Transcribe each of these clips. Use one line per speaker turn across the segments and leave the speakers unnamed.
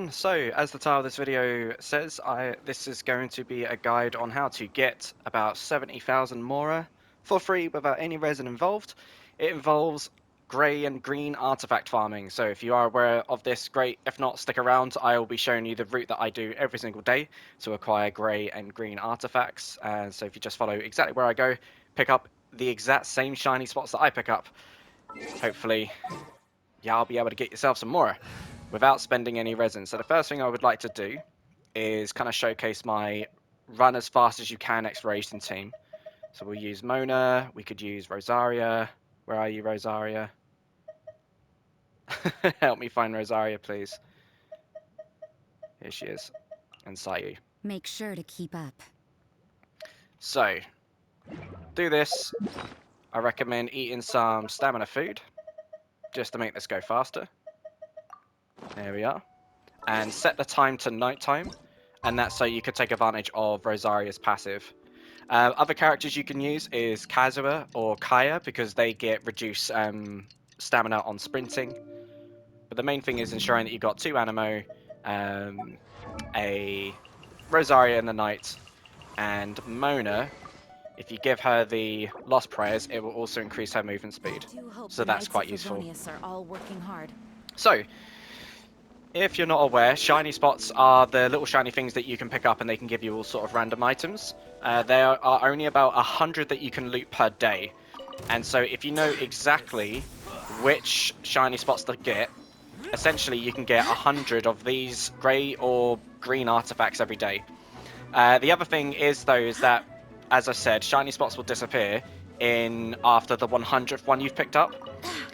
So, as the title of this video says, this is going to be a guide on how to get about 70,000 mora for free without any resin involved. It involves grey and green artifact farming, so if you are aware of this, great. If not, stick around. I will be showing you the route that I do every single day to acquire grey and green artifacts, and so if you just follow exactly where I go, pick up the exact same shiny spots that I pick up, hopefully, yeah, I'll be able to get yourself some mora without spending any resin. So the first thing I would like to do is kind of showcase my run as fast as you can exploration team. So we'll use Mona, we could use Rosaria. Where are you, Rosaria? Help me find Rosaria, please. Here she is. And Sayu.
Make sure to keep up.
So, do this. I recommend eating some stamina food, just to make this go faster. There we are. And set the time to nighttime, and that's so you could take advantage of Rosaria's passive. Other characters you can use is Kazuha or Kaya because they get reduced stamina on sprinting. But the main thing is ensuring that you've got 2 Animo, a Rosaria in the night, and Mona. If you give her the Lost Prayers, it will also increase her movement speed.
I do hope
So
the
that's
Knights of
quite useful.
Favonius are all working hard.
So, if you're not aware, shiny spots are the little shiny things that you can pick up and they can give you all sort of random items. There are only about 100 that you can loot per day. And so if you know exactly which shiny spots to get, essentially you can get 100 of these grey or green artifacts every day. The other thing is though is that, as I said, shiny spots will disappear in after the 100th one you've picked up.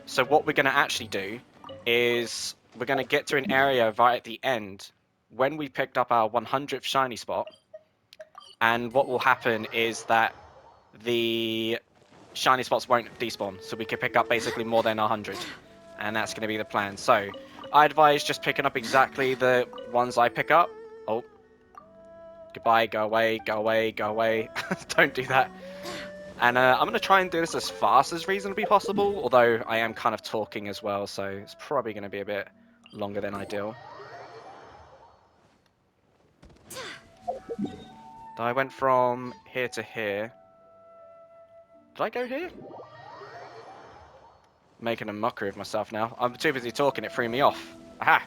So what we're going to actually do is we're going to get to an area right at the end when we picked up our 100th shiny spot, and what will happen is that the shiny spots won't despawn, so we can pick up basically more than 100, and that's going to be the plan. So I advise just picking up exactly the ones I pick up. Oh, goodbye, go away, go away, go away. Don't do that. And I'm going to try and do this as fast as reasonably possible, although I am kind of talking as well, so it's probably going to be a bit longer than ideal. I went from here to here. Did I go here? Making a mockery of myself now. I'm too busy talking, it threw me off. Aha!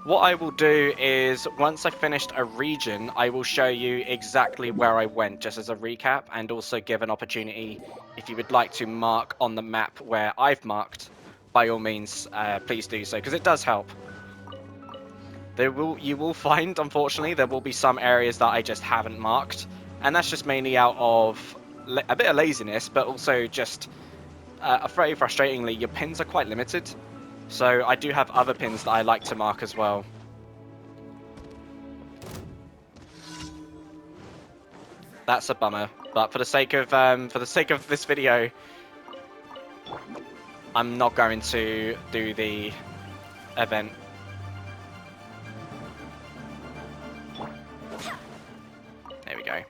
What I will do is, once I've finished a region, I will show you exactly where I went, just as a recap, and also give an opportunity, if you would like to mark on the map where I've marked, by all means, please do so, because it does help. You will find, unfortunately, there will be some areas that I just haven't marked, and that's just mainly out of a bit of laziness, but also just, very frustratingly, your pins are quite limited. So I do have other pins that I like to mark as well. That's a bummer, but for the sake of this video, I'm not going to do the event. There we go.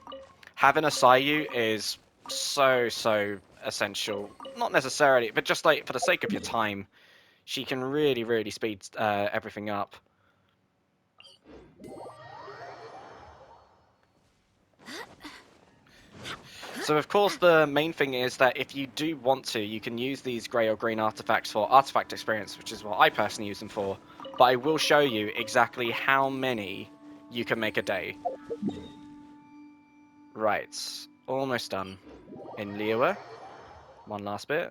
Having a Sayu is so essential. Not necessarily, but just like for the sake of your time, she can really speed everything up. So of course the main thing is that if you do want to, you can use these grey or green artifacts for artifact experience, which is what I personally use them for. But I will show you exactly how many you can make a day. Right, almost done. In Liyue, one last bit.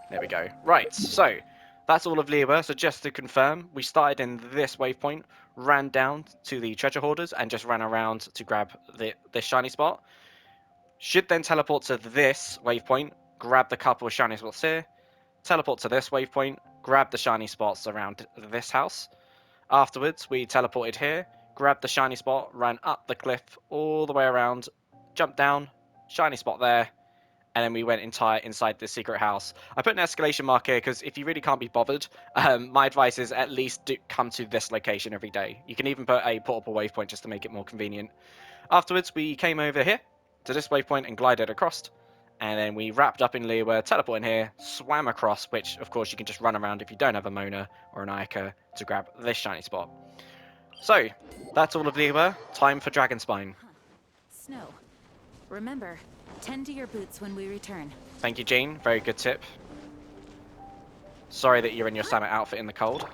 There we go. Right, so that's all of Liyue. So just to confirm, we started in this waypoint, ran down to the treasure hoarders, and just ran around to grab this shiny spot. Should then teleport to this waypoint, grab the couple of shiny spots here, teleport to this waypoint, grab the shiny spots around this house. Afterwards, we teleported here, grabbed the shiny spot, ran up the cliff all the way around, jumped down, shiny spot there, and then we went inside the secret house. I put an escalation mark here because if you really can't be bothered, my advice is at least come to this location every day. You can even put a portable waypoint just to make it more convenient. Afterwards, we came over here to this waypoint and glided across. And then we wrapped up in Liyue, teleported in here, swam across, which of course you can just run around if you don't have a Mona or an Ayaka to grab this shiny spot. So, that's all of Liyue. Time for Dragonspine.
Snow. Remember, tend to your boots when we return.
Thank you, Jean. Very good tip. Sorry that you're in your Samet outfit in the cold.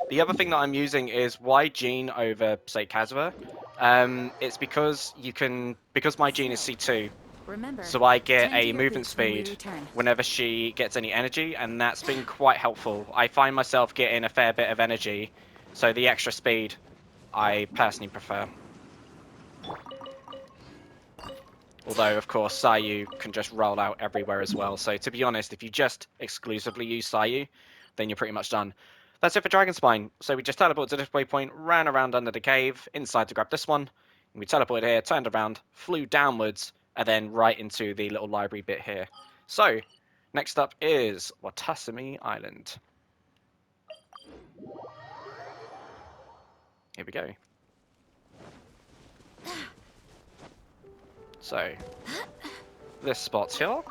The other thing that I'm using is why Jean over, say, Kazuha. It's because my Jean is C2,
Remember,
so I get
tend to
a
your
movement
boots when we
speed
return.
whenever she gets any energy, and that's been quite helpful. I find myself getting a fair bit of energy, so the extra speed I personally prefer. Although, of course, Sayu can just roll out everywhere as well. So, to be honest, if you just exclusively use Sayu, then you're pretty much done. That's it for Dragonspine. So we just teleported to this waypoint, ran around under the cave, inside to grab this one. And we teleported here, turned around, flew downwards, and then right into the little library bit here. So, next up is Watasumi Island. Here we go. So, this spot's here.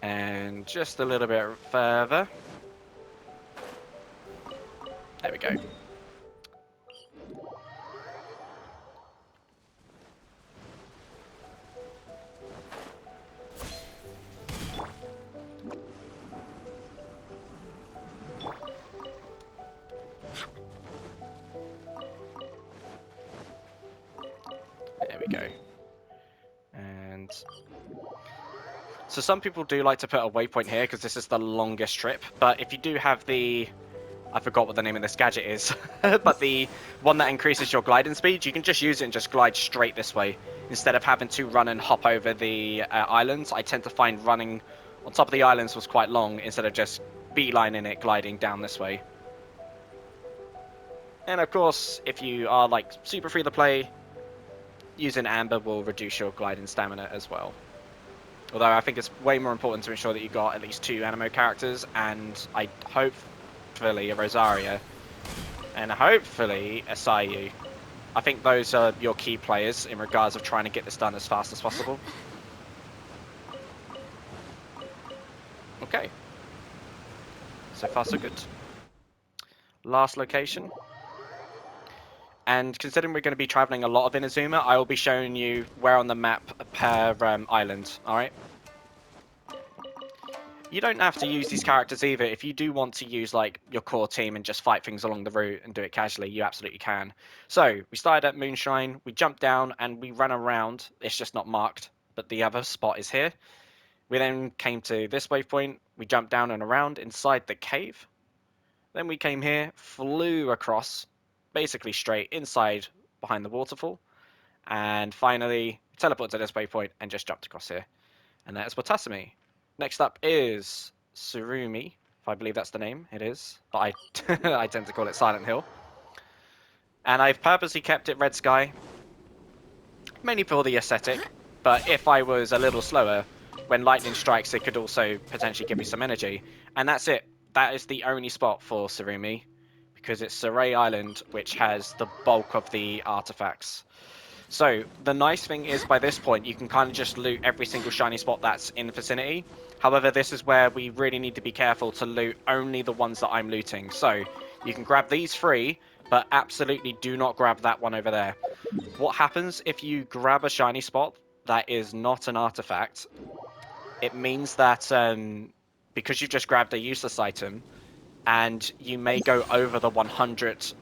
And just a little bit further. There we go. There we go. And so some people do like to put a waypoint here because this is the longest trip, but if you do have the, I forgot what the name of this gadget is, but the one that increases your gliding speed, you can just use it and just glide straight this way instead of having to run and hop over the islands. I tend to find running on top of the islands was quite long instead of just beelining it, gliding down this way. And of course, if you are like super free to play, using Amber will reduce your gliding stamina as well. Although I think it's way more important to ensure that you've got at least 2 Animo characters, and I hopefully a Rosaria, and hopefully a Sayu. I think those are your key players in regards of trying to get this done as fast as possible. Okay. So far so good. Last location. And considering we're going to be traveling a lot of Inazuma, I will be showing you where on the map per island, alright? You don't have to use these characters either. If you do want to use like your core team and just fight things along the route and do it casually, you absolutely can. So, we started at Moonshine, we jumped down and we ran around. It's just not marked, but the other spot is here. We then came to this waypoint, we jumped down and around inside the cave. Then we came here, flew across, basically straight inside behind the waterfall, and finally teleported to this waypoint and just jumped across here. And that is Watasumi. Next up is Surumi, if I believe that's the name. It is, but I I tend to call it Silent Hill. And I've purposely kept it red sky, mainly for the aesthetic, but if I was a little slower, when lightning strikes it could also potentially give me some energy. And that's it. That is the only spot for Surumi, because it's Saray Island which has the bulk of the artifacts. So, the nice thing is by this point you can kind of just loot every single shiny spot that's in the vicinity. However, this is where we really need to be careful to loot only the ones that I'm looting. So, you can grab these 3, but absolutely do not grab that one over there. What happens if you grab a shiny spot that is not an artifact? It means that because you've just grabbed a useless item, and you may go over the 100th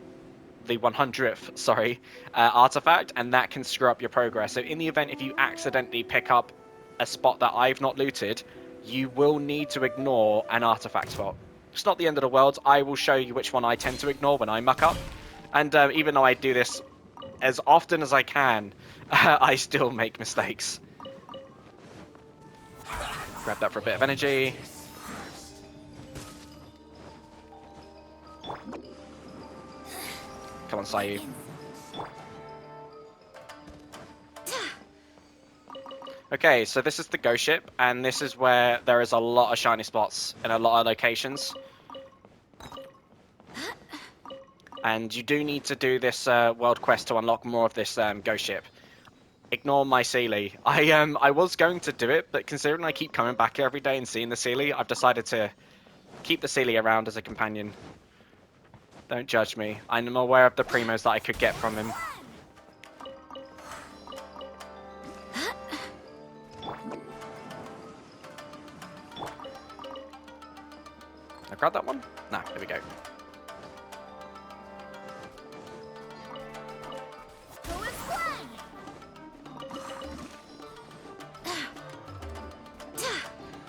artifact, and that can screw up your progress. So in the event if you accidentally pick up a spot that I've not looted, you will need to ignore an artifact spot. It's not the end of the world. I will show you which one I tend to ignore when I muck up, and even though I do this as often as I can, I still make mistakes. Grab that for a bit of energy. Come on, Sayu. Okay, so this is the ghost ship, and this is where there is a lot of shiny spots in a lot of locations. And you do need to do this world quest to unlock more of this ghost ship. Ignore my Sealy. I was going to do it, but considering I keep coming back here every day and seeing the Sealy, I've decided to keep the Sealy around as a companion. Don't judge me. I'm aware of the primos that I could get from him. I grab that one? No, there we go.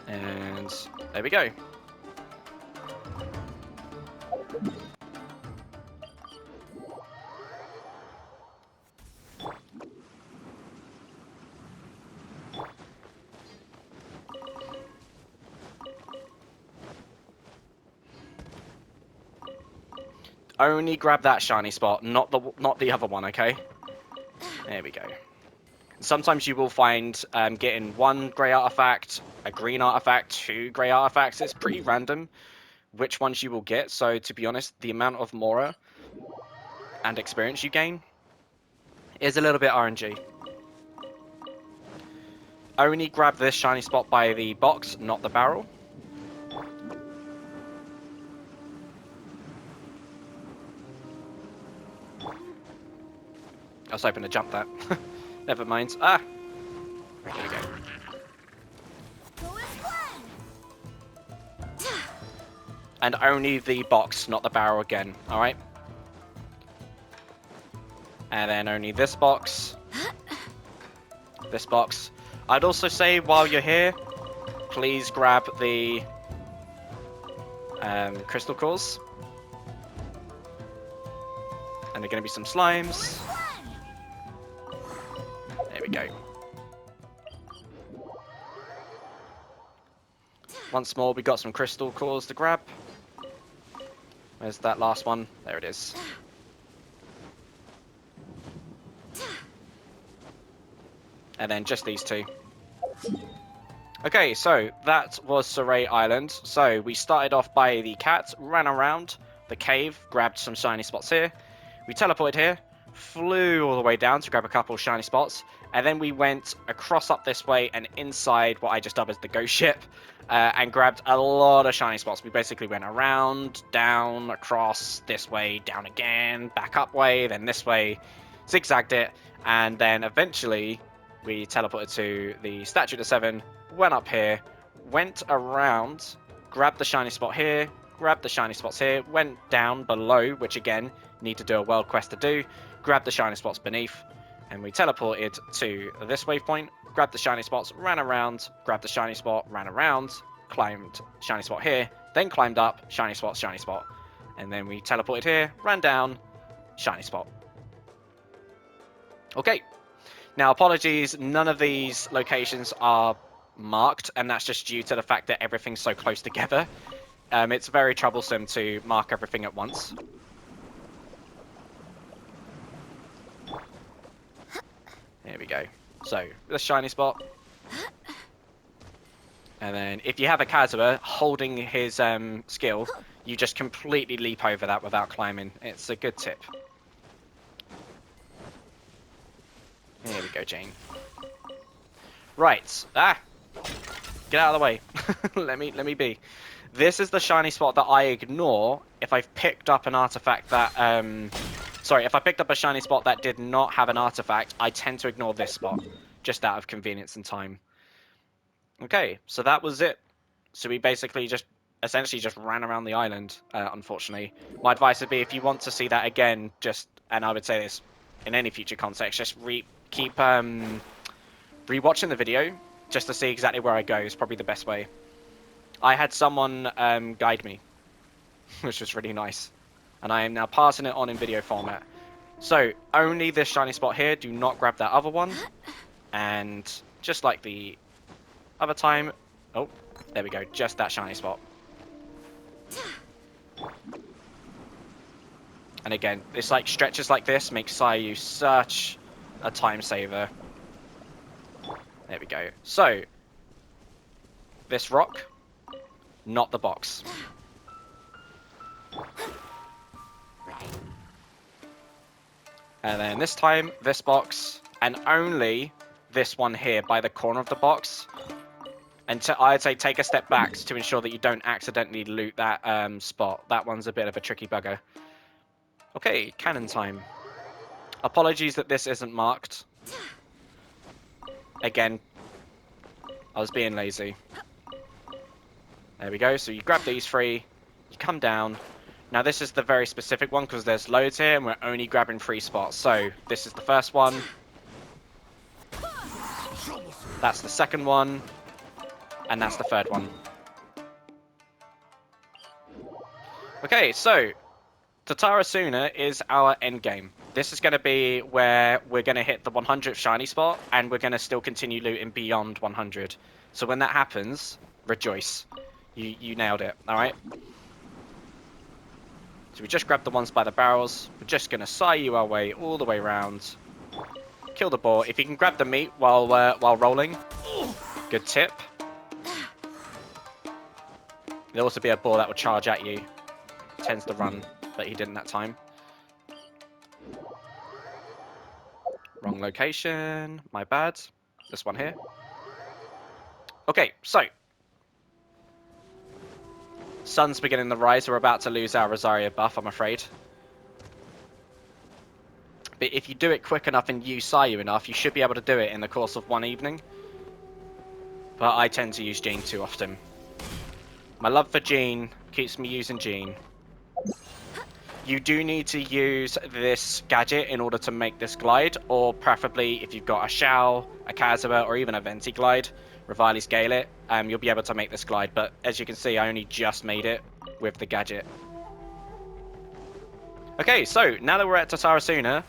And there we go. Only grab that shiny spot, not the other one, okay? There we go. Sometimes you will find getting one grey artifact, a green artifact, two grey artifacts. It's pretty random which ones you will get. So to be honest, the amount of mora and experience you gain is a little bit RNG. Only grab this shiny spot by the box, not the barrel. I was hoping to jump that. Never mind. Ah! There we go. And only the box, not the barrel again, alright? And then only this box. This box. I'd also say while you're here, please grab the crystal cores. And there are going to be some slimes. There we go. Once more, we got some crystal cores to grab. Where's that last one? There it is. And then just these two. Okay, so that was Saray Island. So we started off by the cat, ran around the cave, grabbed some shiny spots here. We teleported here, flew all the way down to grab a couple of shiny spots, and then we went across up this way and inside what I just dubbed as the ghost ship, and grabbed a lot of shiny spots. We basically went around, down, across, this way, down again, back up way, then this way, zigzagged it, and then eventually we teleported to the Statue of 7, went up here, went around, grabbed the shiny spot here, grabbed the shiny spots here, went down below, which again, need to do a world quest to do, grabbed the shiny spots beneath, and we teleported to this waypoint, grabbed the shiny spots, ran around, grabbed the shiny spot, ran around, climbed shiny spot here, then climbed up, shiny spot, and then we teleported here, ran down, shiny spot. Okay, now apologies, none of these locations are marked, and that's just due to the fact that everything's so close together. It's very troublesome to mark everything at once. There we go. So, the shiny spot. And then, if you have a Kazuha holding his skill, you just completely leap over that without climbing. It's a good tip. There we go, Jane. Right. Ah! Get out of the way. let me be. This is the shiny spot that I ignore if I've picked up an artifact that... Sorry, if I picked up a shiny spot that did not have an artifact, I tend to ignore this spot. Just out of convenience and time. Okay, so that was it. So we basically essentially just ran around the island, unfortunately. My advice would be, if you want to see that again, and I would say this in any future context, just keep rewatching the video, just to see exactly where I go is probably the best way. I had someone guide me, which was really nice. And I am now passing it on in video format. So, only this shiny spot here, do not grab that other one. And just like the other time, oh, there we go, just that shiny spot. And again, it's like stretches like this make Sayu such a time saver. There we go. So, this rock, not the box. And then this time, this box, and only this one here by the corner of the box. And I'd say take a step back to ensure that you don't accidentally loot that spot. That one's a bit of a tricky bugger. Okay, cannon time. Apologies that this isn't marked. Again, I was being lazy. There we go. So you grab these three, you come down. Now this is the very specific one because there's loads here and we're only grabbing 3 spots. So this is the first one. That's the second one. And that's the third one. Okay, so Tatarasuna is our end game. This is going to be where we're going to hit the 100th shiny spot and we're going to still continue looting beyond 100. So when that happens, rejoice. You nailed it, alright? So we just grabbed the ones by the barrels. We're just going to Sayu our way all the way around. Kill the boar. If you can grab the meat while rolling, good tip. There'll also be a boar that will charge at you. Tends to run, but he didn't that time. Wrong location. My bad. This one here. Okay, so. Sun's beginning to rise. We're about to lose our Rosaria buff, I'm afraid. But if you do it quick enough and use Sayu enough, you should be able to do it in the course of one evening. But I tend to use Jean too often. My love for Jean keeps me using Jean. You do need to use this gadget in order to make this glide, or preferably if you've got a Shao, a Kazuha, or even a Venti glide, Revali's Gale, you'll be able to make this glide. But as you can see, I only just made it with the gadget. Okay, so now that we're at Tatarasuna,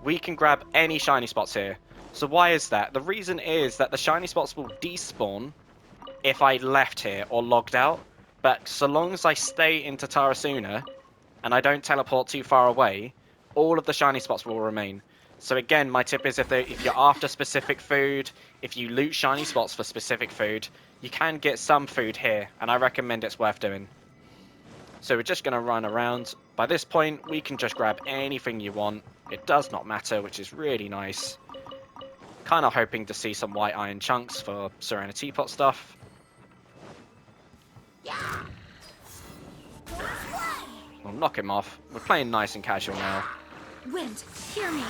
we can grab any shiny spots here. So why is that? The reason is that the shiny spots will despawn if I left here or logged out. But so long as I stay in Tatarasuna and I don't teleport too far away, all of the shiny spots will remain. So again, my tip is if you're after specific food, if you loot shiny spots for specific food, you can get some food here, and I recommend it's worth doing. So we're just going to run around. By this point, we can just grab anything you want. It does not matter, which is really nice. Kind of hoping to see some white iron chunks for Serena Teapot stuff. We'll knock him off. We're playing nice and casual now.
Wind, hear me.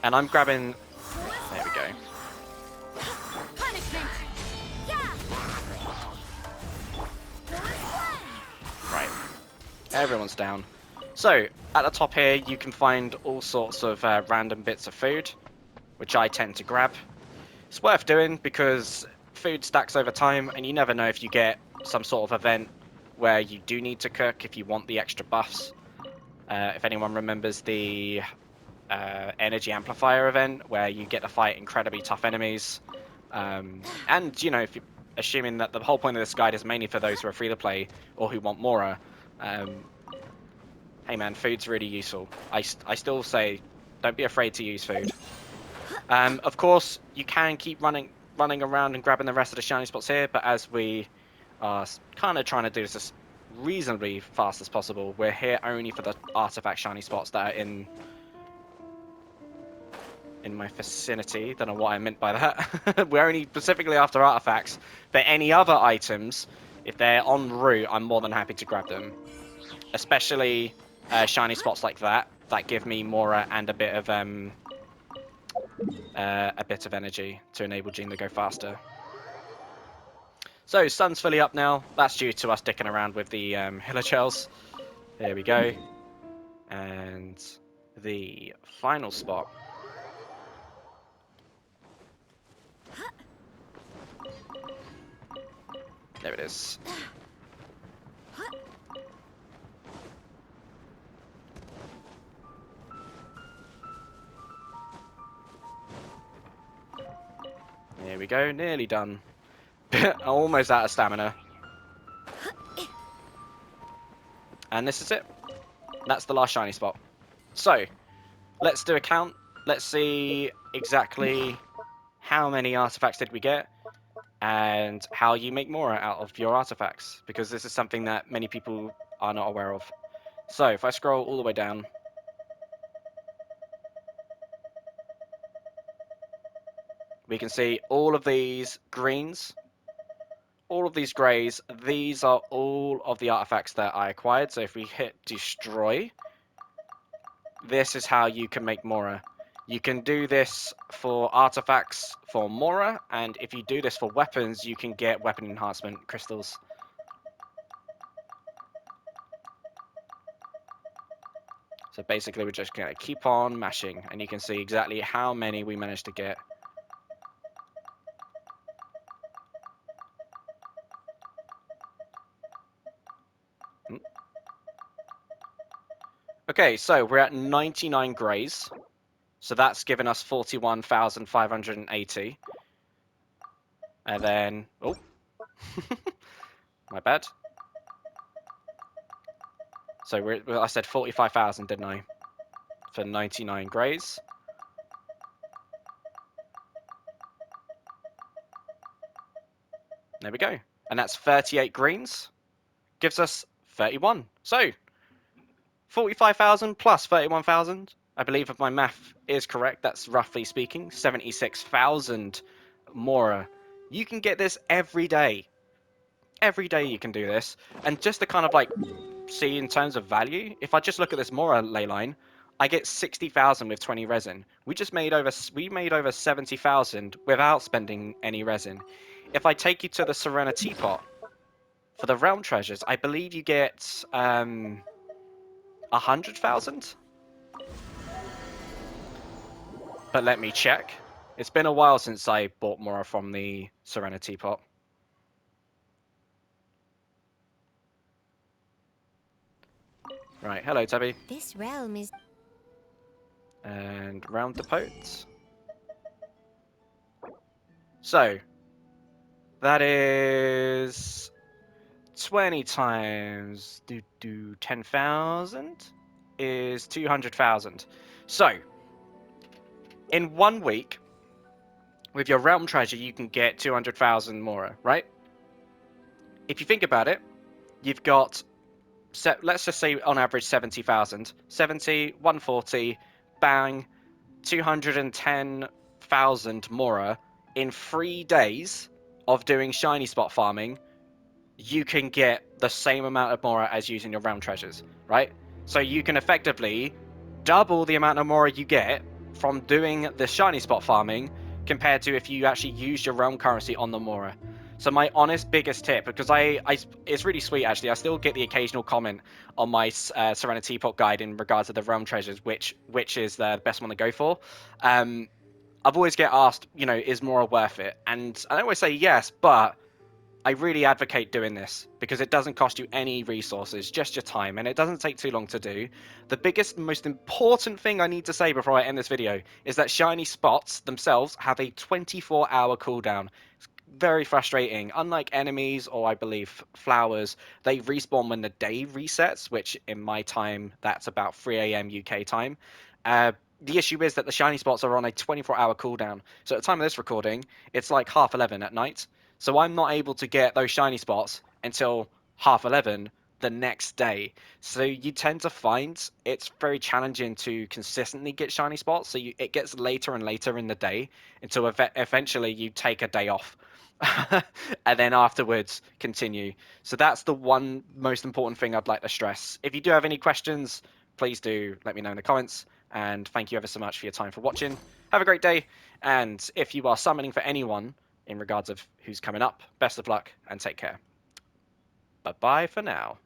And I'm grabbing... There we go. Right. Everyone's down. So, at the top here, you can find all sorts of random bits of food, which I tend to grab. It's worth doing because food stacks over time, and you never know if you get some sort of event where you do need to cook if you want the extra buffs. If anyone remembers the energy amplifier event where you get to fight incredibly tough enemies, and you know, if you're assuming that the whole point of this guide is mainly for those who are free to play or who want mora, hey man, food's really useful. I still say don't be afraid to use food. Of course, you can keep running around and grabbing the rest of the shiny spots here, but as we are kind of trying to do this as reasonably fast as possible, we're here only for the artifact shiny spots that are in my vicinity. Don't know what I meant by that. We're only specifically after artifacts, but any other items, if they're en route, I'm more than happy to grab them. Especially shiny spots like that give me mora and a bit of energy to enable Jean to go faster. So sun's fully up now. That's due to us dicking around with the hillochells. There we go. And the final spot. There it is. Here we go, nearly done. Almost out of stamina. And this is it. That's the last shiny spot. So, let's do a count. Let's see exactly how many artifacts did we get, and how you make mora out of your artifacts, because this is something that many people are not aware of. So, if I scroll all the way down, we can see all of these greens, all of these greys. These are all of the artifacts that I acquired. So if we hit destroy, this is how you can make mora. You can do this for artifacts for mora, and if you do this for weapons, you can get weapon enhancement crystals. So basically we're just going to keep on mashing, and you can see exactly how many we managed to get. Okay, so we're at 99 greys. So that's given us 41,580. And then, oh, my bad. So I said 45,000, didn't I? For 99 greys. There we go. And that's 38 greens. Gives us 31. So, 45,000 plus 31,000. I believe if my math is correct, that's roughly speaking 76,000 mora. You can get this every day. Every day you can do this. And just to kind of like see in terms of value, if I just look at this mora ley line, I get 60,000 with 20 resin. We made over 70,000 without spending any resin. If I take you to the Serenity Pot for the realm treasures, I believe you get 100,000. But let me check. It's been a while since I bought mora from the Serenity Pot. Right, hello Tabby.
This realm is...
And round the potes. So, that is 20 times 10,000 is 200,000. So, in 1 week, with your realm treasure, you can get 200,000 mora, right? If you think about it, you've got, let's just say on average 70,000. 70, 140, bang, 210,000 mora. In 3 days of doing shiny spot farming, you can get the same amount of mora as using your realm treasures, right? So you can effectively double the amount of mora you get from doing the shiny spot farming compared to if you actually use your realm currency on the mora. So my honest biggest tip, because it's really sweet actually, I still get the occasional comment on my Serenity Pot guide in regards to the realm treasures, which is the best one to go for. I've always get asked, is mora worth it? And I always say yes, but I really advocate doing this because it doesn't cost you any resources, just your time, and it doesn't take too long to do. The biggest, most important thing I need to say before I end this video is that shiny spots themselves have a 24-hour cooldown. It's very frustrating. Unlike enemies or I believe flowers, they respawn when the day resets, which in my time, that's about 3 a.m. UK time. The issue is that the shiny spots are on a 24-hour cooldown. So at the time of this recording, it's like 11:30 at night. So I'm not able to get those shiny spots until 11:30 the next day. So you tend to find it's very challenging to consistently get shiny spots. So it gets later and later in the day until eventually you take a day off. And then afterwards continue. So that's the one most important thing I'd like to stress. If you do have any questions, please do let me know in the comments. And thank you ever so much for your time for watching. Have a great day. And if you are summoning for anyone, in regards of who's coming up, best of luck and take care. Bye-bye for now.